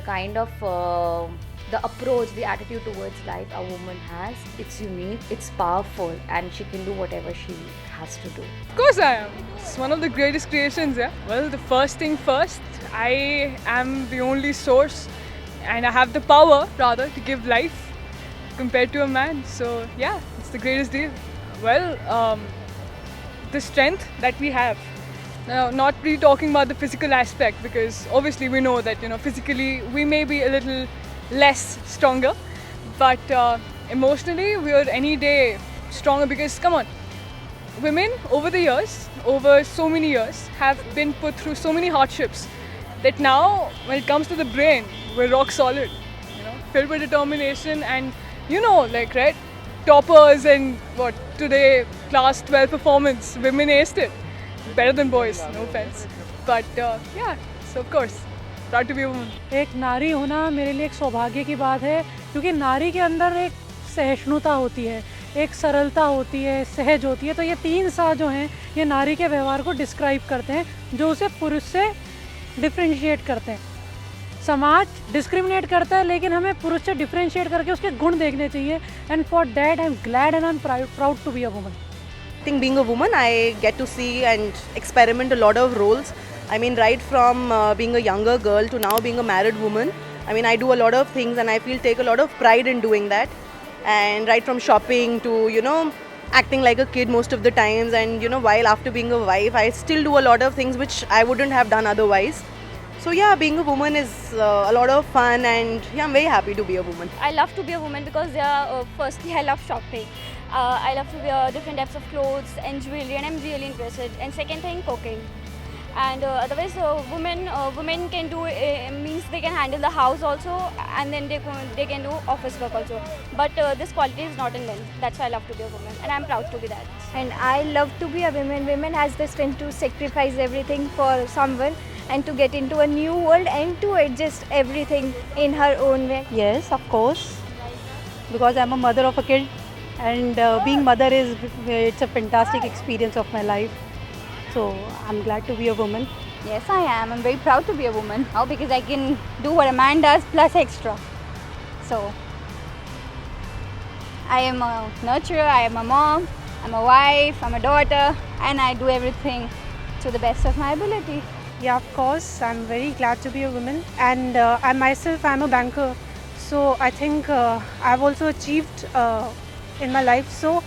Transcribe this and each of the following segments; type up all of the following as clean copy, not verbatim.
the kind of the approach, the attitude towards life a woman has, it's unique, it's powerful, and she can do whatever she has to do. Of course I am. It's one of the greatest creations, yeah. Well, the first thing first, I am the only source and I have the power, rather, to give life compared to a man. So, yeah, it's the greatest deal. Well, the strength that we have. Now, not really talking about the physical aspect because obviously we know that, physically we may be a little less stronger, but emotionally we are any day stronger because, come on, women over the years, over so many years, have been put through so many hardships that now when it comes to the brain, we're rock solid, filled with determination and, right, toppers and what, today class 12 performance, women aced it. Better than boys, no offense. But yeah, so of course, proud to be a woman. एक नारी होना मेरे लिए एक सौभाग्य की बात है क्योंकि नारी के अंदर एक सहिष्णुता होती है, एक सरलता होती है, सहज होती है। तो ये तीन सा जो हैं ये नारी के व्यवहार को डिस्क्राइब करते हैं जो उसे पुरुष से डिफ्रेंशिएट करते हैं। समाज डिस्क्रिमिनेट करता है लेकिन हमें पुरुष से डिफ्रेंशिएट करके उसके गुण देखने चाहिए and for that I am glad and I am proud to be a woman. I think being a woman, I get to see and experiment a lot of roles. I mean, right from being a younger girl to now being a married woman. I mean, I do a lot of things and I take a lot of pride in doing that. And right from shopping to, acting like a kid most of the times. And, while after being a wife, I still do a lot of things which I wouldn't have done otherwise. So yeah, being a woman is a lot of fun and yeah, I'm very happy to be a woman. I love to be a woman because firstly I love shopping. I love to wear different types of clothes and jewelry and I'm really interested. And second thing, cooking. And otherwise women can do, means they can handle the house also and then they can do office work also. But this quality is not in men. That's why I love to be a woman and I'm proud to be that. And I love to be a woman. Women has the strength to sacrifice everything for someone and to get into a new world and to adjust everything in her own way. Yes, of course, because I'm a mother of a kid and being mother it's a fantastic experience of my life. So I'm glad to be a woman. Yes, I am. I'm very proud to be a woman now because I can do what a man does plus extra. So I am a nurturer, I am a mom, I'm a wife, I'm a daughter, and I do everything to the best of my ability. Yeah, of course, I'm very glad to be a woman and I myself am a banker. So I think I've also achieved in my life. So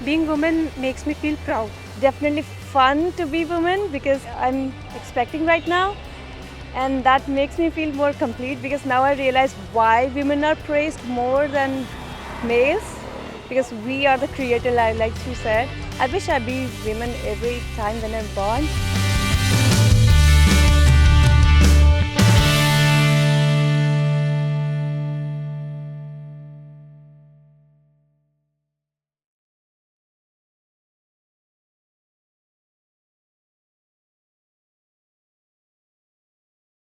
being woman makes me feel proud. Definitely fun to be woman because I'm expecting right now and that makes me feel more complete because now I realize why women are praised more than males because we are the creator, like she said. I wish I'd be women every time when I'm born.